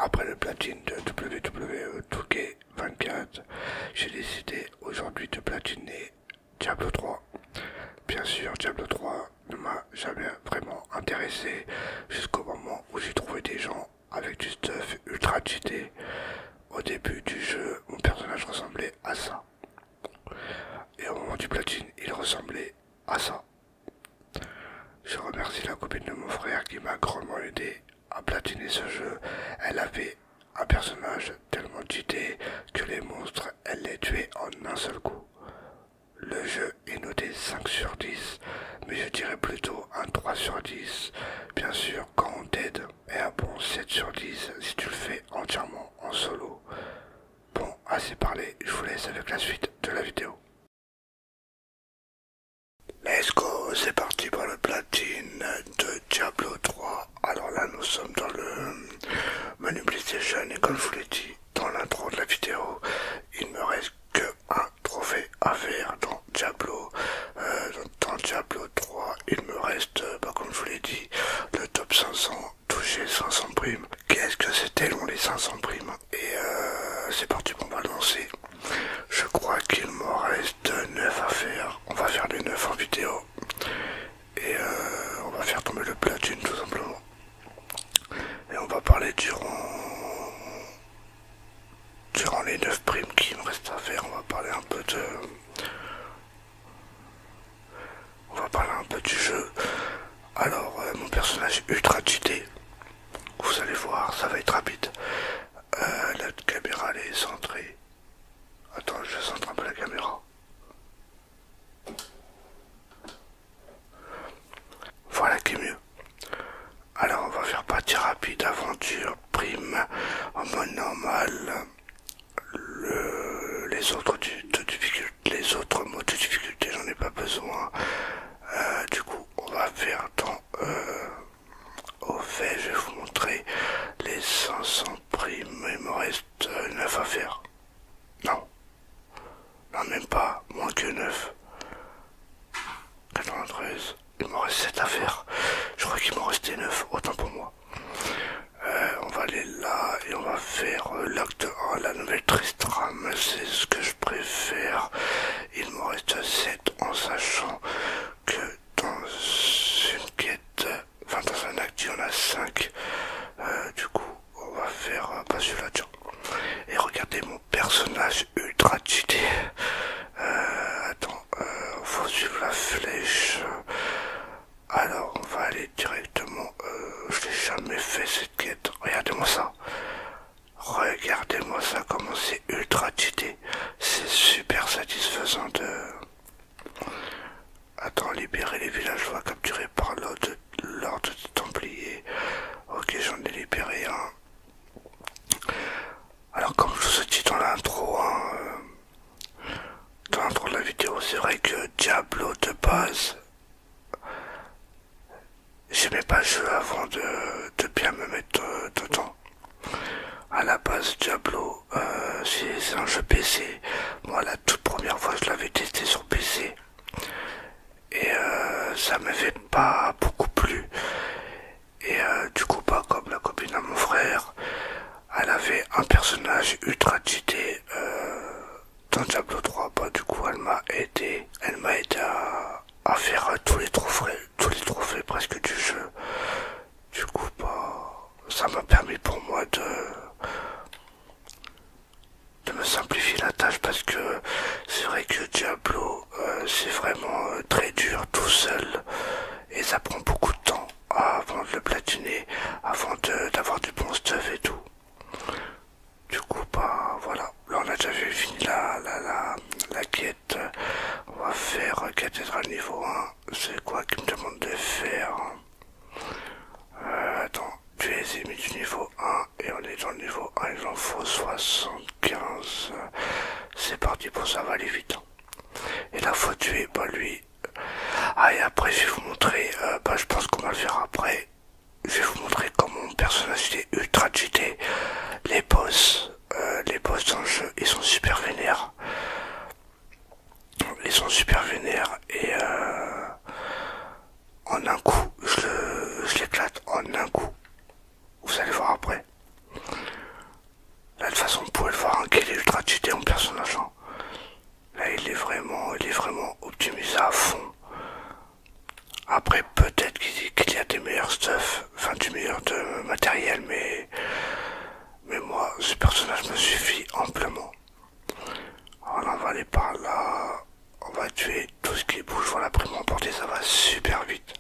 après le platine de WWE 2K24, j'ai décidé aujourd'hui de platiner Diablo 3. Bien sûr, Diablo 3 ne m'a jamais vraiment intéressé jusqu'au moment où j'ai trouvé des gens avec du stuff ultra cheaté. Au début du jeu, mon personnage ressemblait à ça. Et au moment du platine, il ressemblait à ça. Je remercie la copine de mon frère qui m'a grandement aidé à platiner ce jeu. Elle avait un personnage tellement cheaté que les monstres, elle les tuait en un seul coup. Le jeu est noté 5 sur 10, mais je dirais plutôt un 3 sur 10. Bien sûr, quand on t'aide, et un bon 7 sur 10 si tu le fais entièrement en solo. Bon, assez parlé, je vous laisse avec la suite de la vidéo. Let's go, c'est parti pour le platine de Diablo 3. Alors là, nous sommes dans le menu PlayStation et comme je vous l'ai dit dans l'intro de la vidéo, il me reste que un trophée à faire dans Diablo. Dans Diablo 3, il me reste, comme je vous l'ai dit, le top 500, toucher 500 primes. Qu'est-ce que c'était long les 500 primes? Et c'est parti, on va lancer. Je crois qu'il m'en reste 9 à faire. On va faire les 9 en vidéo. Et on va faire tomber le platine tout simplement. Et on va parler durant les 9 primes qu'il me reste à faire. On va parler un peu de... On va parler un peu du jeu. Alors, mon personnage ultra cheaté. Vous allez voir, ça va être rapide. La caméra elle est centrée. Attends, je centre un peu la caméra. Voilà qui est mieux. Alors on va faire partie rapide, aventure, prime, en mode normal. Les autres les autres modes de difficulté, j'en ai pas besoin. Du coup, on va faire dans au fait, je vais vous montrer les 500 primes. Il me reste 9 à faire. Non. Non, même pas, moins que 9. 93. Il m'en reste 7 à faire. Je crois qu'il m'en restait 9, autant pour moi. On va aller là et on va faire l'acte 1, la nouvelle Tristram. C'est ce que je préfère. Il m'en reste 7 en sachant que dans une quête, enfin dans un acte, il y en a 5. Du coup, on va faire pas celui-là, tiens. Et regardez mon personnage ultra cheaté. Attends, faut suivre la flèche. Alors, on va aller directement. Je n'ai jamais fait cette quête. Regardez-moi ça. Regardez-moi ça, comment c'est ultra cheaté. C'est super satisfaisant de... Attends, libérer les villageois capturés par l'ordre des Templiers. Ok, j'en ai libéré un. Alors, comme je vous ai dit dans l'intro, dans l'intro de la vidéo, c'est vrai que Diablo de base, j'aimais pas le jeu avant de bien me mettre dedans. À la base, Diablo, c'est un jeu PC. Moi, la toute première fois, je l'avais testé sur PC. Et ça m'avait pas beaucoup plu. Et du coup, pas comme la copine à mon frère, elle avait un personnage ultra cheaté dans Diablo 3. Bah, du coup, elle m'a aidé à faire tous les trophées presque du jeu. Du coup, bah, ça m'a permis pour moi de me simplifier la tâche parce que c'est vrai que Diablo, c'est vraiment très dur tout seul et ça prend beaucoup de temps avant de le platiner, avant d'avoir du bon stuff et tout. Du coup, bah voilà, là on a déjà fini la quête. On va faire cathédrale niveau 1. C'est quoi qu'il me demande de faire? Attends, tu es les ennemis du niveau 1 et on est dans le niveau 1, il en faut 75. C'est parti pour ça, va aller vite. Et là faut tuer, bah lui. Ah et après je vais vous montrer, bah je pense qu'on va le faire après. Je vais vous montrer comment mon personnage est ultra cheaté. Les boss dans le jeu, ils sont super vénères. Ils sont super vénères et en un coup, je l'éclate en un coup. Vous allez voir après. aidé mon personnage. Hein. Là, il est vraiment optimisé à fond. Après, peut-être qu'il y a des meilleurs stuff, enfin du meilleur de matériel, mais moi, ce personnage me suffit amplement. Alors, on va aller par là, on va tuer tout ce qui bouge. Voilà, après m'emporter, ça va super vite.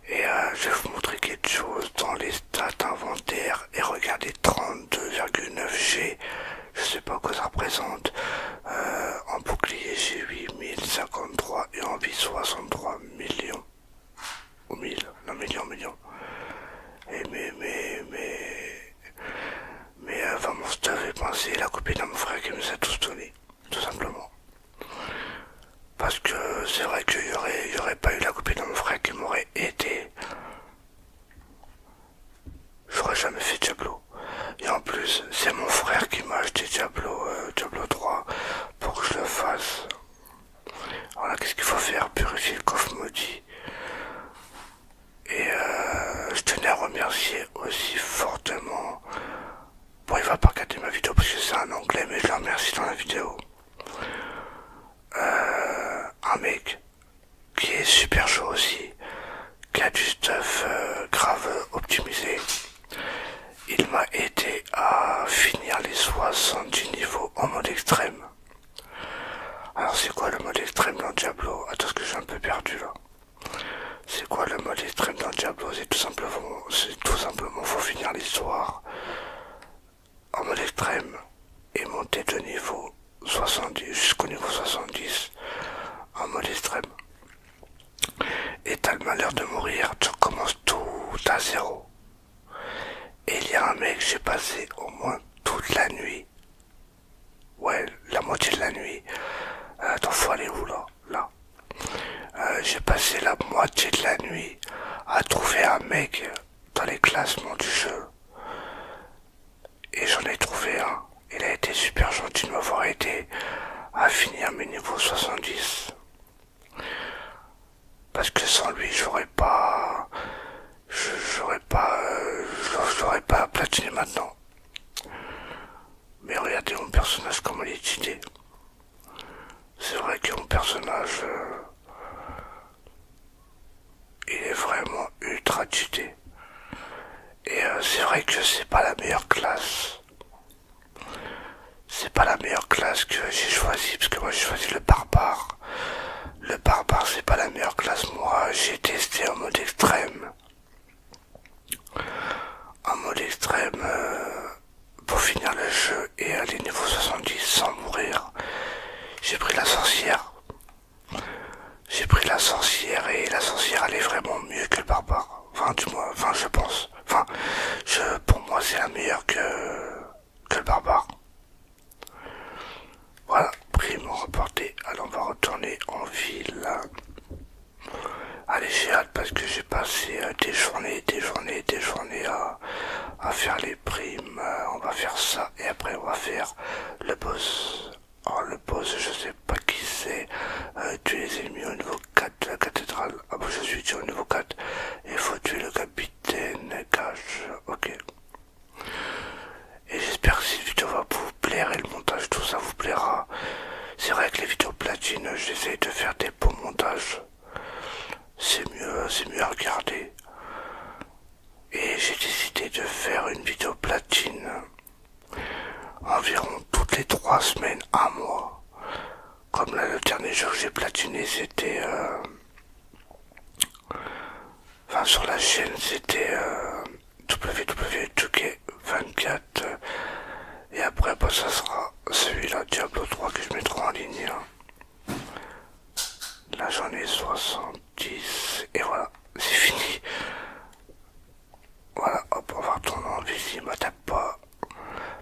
Et je vais vous montrer quelque chose dans les stats inventaires. Et regardez, 32,9 G. Je sais pas quoi ça représente. En bouclier, j'ai 8053 et en vie 63 millions. Ou 1000, non millions. Et enfin mon stuff est pensé la copine de mon frère qui nous a tous donné. Tout simplement. Parce que c'est vrai qu'il y aurait pas eu la copine de mon frère qui m'aurait aidé. J'aurais jamais fait Diablo. Et en plus, c'est mon frère qui m'a acheté Diablo 3 pour que je le fasse. Voilà, qu'est-ce qu'il faut faire? Purifier le coffre maudit. Et je tenais à remercier aussi fortement. Bon, il va pas regarder ma vidéo parce que c'est en anglais, mais je le remercie dans la vidéo. Un mec qui est super chaud aussi, qui a du stuff grave optimisé. Il m'a aidé à finir les 70 niveaux en mode extrême. Alors c'est quoi le mode extrême dans Diablo? Attends, parce que j'ai un peu perdu là. C'est quoi le mode extrême dans Diablo? C'est tout simplement faut finir l'histoire en mode extrême et monter de niveau 70 jusqu'au niveau 70 en mode extrême. Et t'as le malheur de mourir, tu recommences tout à zéro. Et il y a un mec, j'ai passé au moins toute la nuit. Ouais, la moitié de la nuit. Attends, faut aller où là? Là. J'ai passé la moitié de la nuit à trouver un mec dans les classements du jeu. Et j'en ai trouvé un. Il a été super gentil de m'avoir aidé à finir mes niveaux 70. Parce que sans lui, j'aurais pas platiné maintenant. Mais regardez mon personnage comment il est cheaté. C'est vrai que mon personnage, il est vraiment ultra cheaté. Et c'est vrai que c'est pas la meilleure classe. C'est pas la meilleure classe que j'ai choisie, parce que moi j'ai choisi le barbare. Le barbare c'est pas la meilleure classe, moi j'ai testé en mode extrême. En mode extrême pour finir le jeu et aller niveau 70 sans mourir. J'ai pris la sorcière. J'ai pris la sorcière et la sorcière elle est vraiment mieux que le barbare. Enfin du moins, enfin je pense. Enfin, pour moi c'est la meilleure que le barbare. Voilà, prime reporté. Alors on va retourner en ville. Allez, j'ai hâte parce que j'ai passé des journées à faire les primes. On va faire ça et après on va faire le boss. Alors le boss, je sais pas qui c'est. Tuer les ennemis au niveau 4 de la cathédrale. Ah bon, je suis au niveau 4. Il faut tuer le capitaine Cash. Ok. Et j'espère que cette vidéo va vous plaire et le montage, tout ça vous plaira. C'est vrai que les vidéos platine, j'essaye de faire des beaux montages. C'est mieux à regarder. Et j'ai décidé de faire une vidéo platine environ toutes les 3 semaines, un mois. Comme là, le dernier jeu que j'ai platiné, c'était... Enfin, sur la chaîne, c'était WW2K24. Et après, bah, ça sera celui-là, Diablo 3, que je mettrai en ligne. Là, j'en ai 70. Et voilà, c'est fini. Voilà, hop, on va retourner en ville, il m'attaque pas.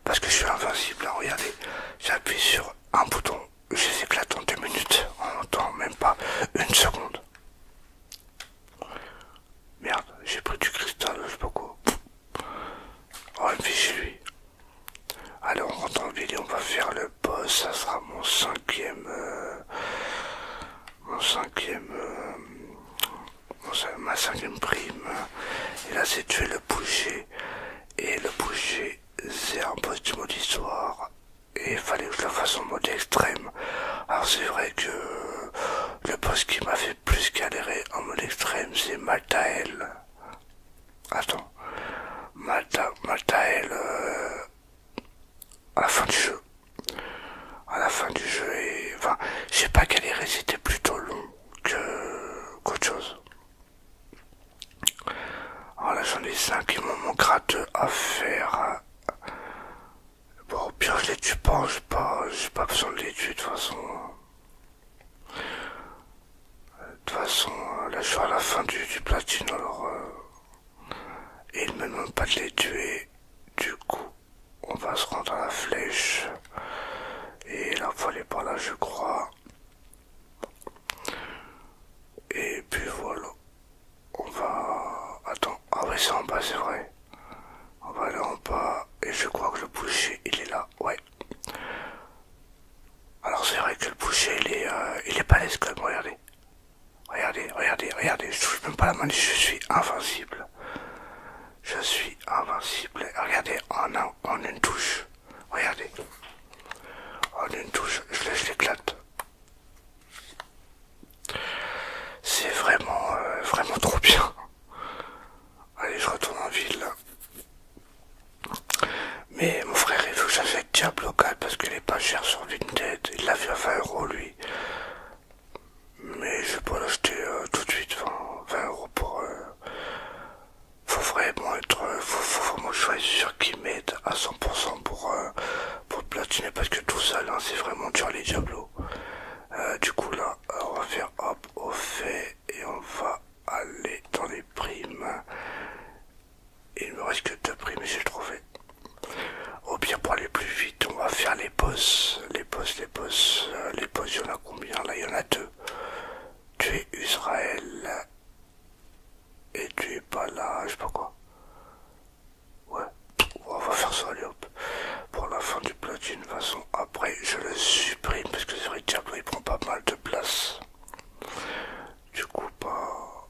Parce que je suis invincible, là, regardez. J'appuie sur un bouton, je les éclate en 2 minutes. En temps, même pas une seconde. Merde, j'ai pris du cristal, je sais pas quoi. Oh, il me fait chez lui. Allez, on rentre en ville et on va faire le boss. Ça sera mon cinquième... ma cinquième prime. Et là, c'est tuer le bouger. Et le bouger, c'est un boss du mode histoire. Et fallait que je le fasse en mode extrême. Alors c'est vrai que le boss qui m'a fait plus galérer en mode extrême, c'est Maltael. Attends, Maltael à la fin du jeu. À la fin du jeu, et enfin, j'ai pas galéré, c'était plutôt long qu'autre chose. Alors là j'en ai 5, il m'en manquera 2 à faire. Bon, au pire je les tue pas, j'ai pas besoin de les tuer de toute façon. De toute façon, là je suis à la fin du platine, alors et il me demande pas de les tuer. Du coup, on va se rendre à la flèche. Et là, faut aller par là, je crois. Et puis voilà. On va... Attends. Ah ouais, c'est en bas, c'est vrai. On va aller en bas. Et je crois que le boucher, il est là. Ouais. Alors c'est vrai que le boucher, il est balèze quand même. Regardez. Regardez. Je touche même pas la main. Je suis invincible. Je suis invincible. Regardez, en une touche. Regardez. En une touche, je l'éclate. C'est vraiment, vraiment trop bien. Allez, je retourne en ville. Mais mon frère, il veut que j'achète Diablo 4 parce qu'il est pas cher sur Vinted. Il l'a vu à 20 euros lui. Mais je vais pas l'acheter tout de suite. 20 euros pour... faut vraiment être... faut vraiment que je sois sûr qu'il m'aide à 100% pour platiner parce que tout seul, hein, c'est vraiment dur les Diablo. Du coup là, on va faire hop au fait et on va aller dans les primes. Il me reste que 2 primes et j'ai trouvé. Au pire pour aller plus vite, on va faire les boss. Les boss, il y en a combien là? Il y en a 2. Tuer Israël et tu es pas là, je sais pas quoi. Ouais, on va faire ça, allez hop. Pour la fin du platine, de toute façon, après je le supprime parce que c'est vrai que Diablo il prend pas mal de place. Du coup, bah,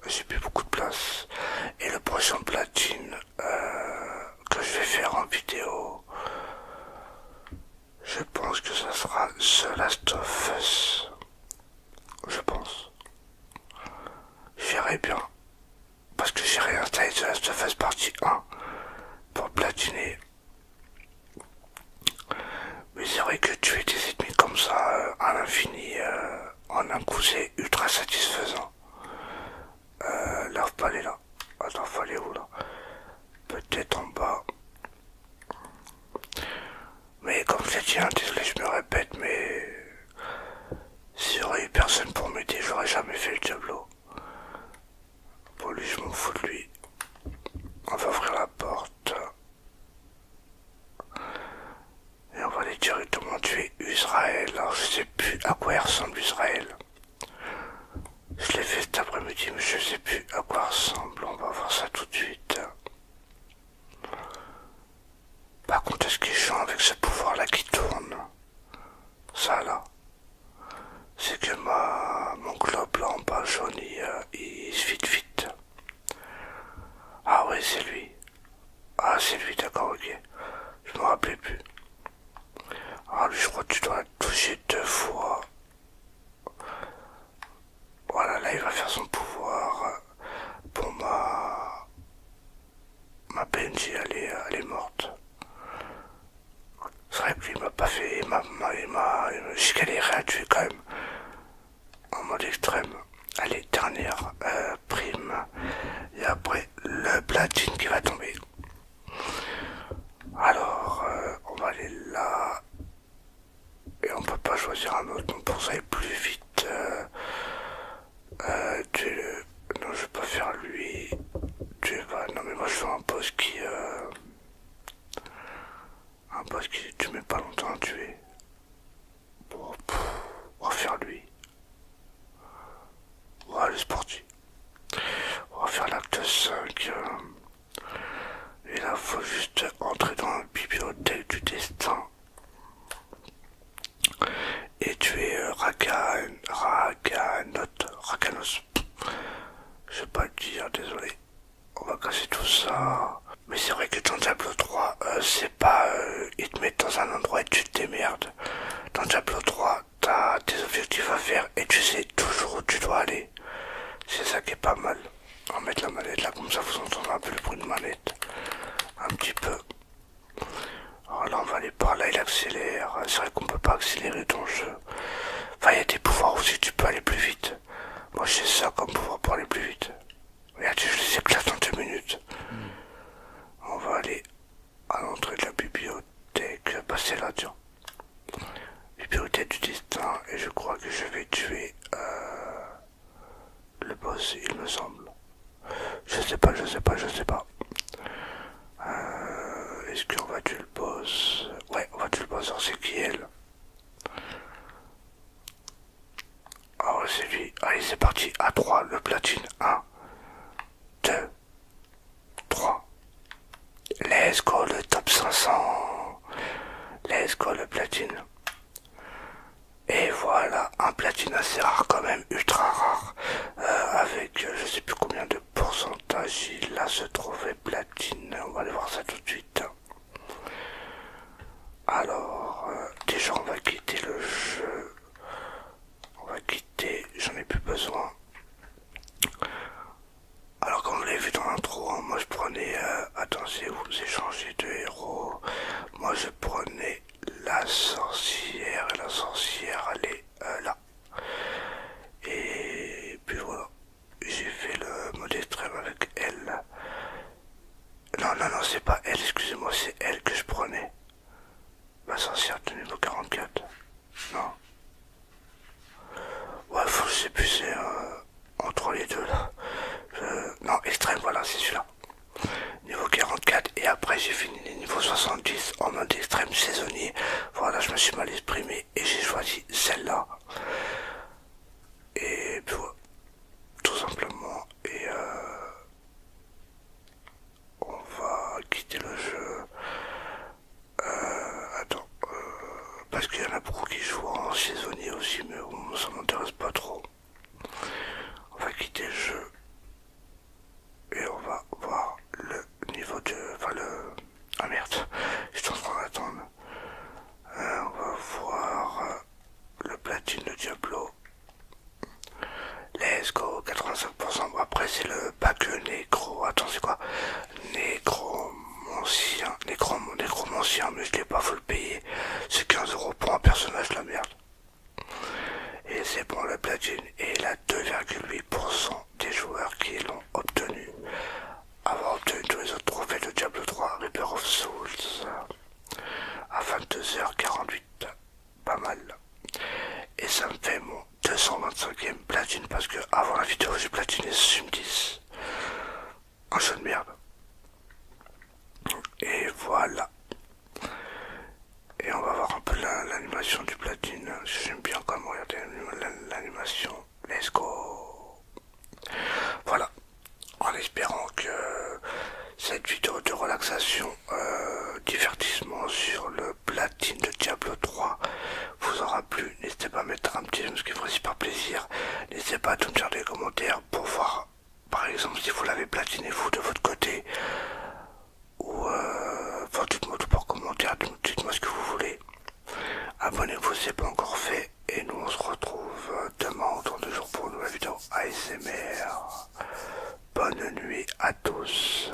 j'ai plus beaucoup de place. Et le prochain platine que je vais faire en vidéo, je pense que ça sera The Last of Us. Je pense. J'irai bien. Parce que j'ai réinstallé The Last of Us partie 1 pour platiner. Mais c'est vrai que tuer des ennemis comme ça à l'infini en un coup c'est ultra satisfaisant. Là faut pas aller là. Attends, faut aller où là? Peut-être en bas. Mais comme je l'ai dit, hein, désolé je me répète, mais s'il y aurait eu personne pour m'aider, j'aurais jamais fait le Diablo. Bon lui je m'en fous de lui. On va ouvrir la porte. Et on va aller directement tuer Israël. Alors je sais plus à quoi il ressemble Israël. Je l'ai fait cet après-midi mais je sais plus à quoi il ressemble. On va voir ça tout de suite. Par contre est-ce qu'il est chiant avec ce pouvoir là qui tourne? Ça là. C'est que mon globe là en bas jaune il se vide vite. Ah ouais c'est lui. Ah c'est lui, d'accord, ok. Je me rappelais plus. Ah lui je crois que tu dois toucher 2 fois. Voilà, là il va faire son pouvoir. Bon ma PNJ elle est morte. C'est vrai que lui il m'a pas fait. J'ai galéré à tuer quand même. En mode extrême. Allez, dernière prime. Et après le platine qui va tomber. Alors, on va aller là. Et on peut pas choisir un autre. Donc pour ça aller plus vite. Non, je vais pas faire lui. Non mais moi je veux un boss qui... Un boss qui tu mets pas longtemps à tuer. Bon, on va faire lui. Voilà, c'est parti. On va faire l'acte 5. Et là, faut juste entrer dans la bibliothèque du destin. Et tuer Raganos. Je vais pas le dire, désolé. On va casser tout ça. Mais c'est vrai que dans Diablo 3, c'est pas, ils te mettent dans un endroit et tu te démerdes. Dans Diablo 3, t'as des objectifs à faire et tu sais toujours où tu dois aller. C'est ça qui est pas mal. On va mettre la manette là, comme ça vous entendrez un peu le bruit de manette. Un petit peu. Alors là, on va aller par là, il accélère. C'est vrai qu'on peut pas accélérer ton jeu. Enfin, il y a des pouvoirs aussi, tu peux aller plus vite. Moi, j'ai ça comme pouvoir pour aller plus vite. Regarde, je les éclate en 2 minutes. On va aller à l'entrée de la bibliothèque. Bah, c'est là, tiens. Bibliothèque du destin. Et je crois que je vais tuer le boss, il me semble. Je sais pas, je sais pas, je sais pas. Est-ce qu'on va tuer le boss? Ouais, on va tuer le boss. Alors, c'est qui elle? Ah ouais, c'est lui. Allez, c'est parti. À 3, le platine. 1, 2, 3. Let's go, le top 500. Let's go, le platine. Et voilà, un platine assez rare quand même, ultra rare. Avec je sais plus combien de pourcentage il a se trouvé platine. On va aller voir ça tout de suite. Alors, déjà on va quitter le jeu. On va quitter, j'en ai plus besoin. Alors comme vous l'avez vu dans l'intro, hein, moi je prenais, attendez, vous échangez de héros. Moi je prenais la sorcière, et la sorcière elle est là. Et puis voilà, j'ai fait le mode extrême avec elle. Non, non, non, c'est pas elle, excusez-moi, c'est elle que je prenais. Ma sorcière de niveau 44. Non. Ouais, je sais plus, c'est entre les deux là. Non, extrême, voilà, c'est celui-là. Niveau 44, et après j'ai fini les niveaux 70 en mode extrême saisonnier. Voilà, je me suis mal exprimé et j'ai choisi celle-là. Et puis voilà, tout simplement. Et on va quitter le jeu. Attends, parce qu'il y en a beaucoup qui jouent en saisonnier aussi, mais bon, ça m'intéresse pas trop. On va quitter le jeu et on va voir le niveau de... Enfin le... Ah merde, je suis en train d'attendre. On va voir le platine de Diablo. Let's go, 85%. Bon, après c'est le pack nécro. Attends, c'est quoi? Nécromancien, mais je l'ai pas, faut le payer. C'est 15 € pour un personnage, la merde. Et c'est bon, le platine. Et il a 2,8% des joueurs qui l'ont obtenu. Avoir obtenu tous les autres trophées de Diablo 3, Reaper of Souls. À 22h48. Pas mal. Et ça me fait mon 225e platine parce que avant la vidéo j'ai platiné Sum 10. Un jeu de merde. Et voilà. Et on va voir un peu l'animation du platine. J'aime bien quand même regarder l'animation. Let's go. Voilà. En espérant que cette vidéo de relaxation, divertissement sur le platine de Diablo 3 vous aura plu. N'hésitez pas à mettre un petit j'aime, ce qui ferait super plaisir. N'hésitez pas à tout me dire des commentaires pour voir par exemple si vous l'avez platiné vous de votre côté. Ou enfin, dites-moi tout par commentaire, dites-moi ce que vous voulez. Abonnez-vous si ce n'est pas encore fait. Et nous on se retrouve demain dans 2 jours pour une nouvelle vidéo ASMR. Bonne nuit à tous.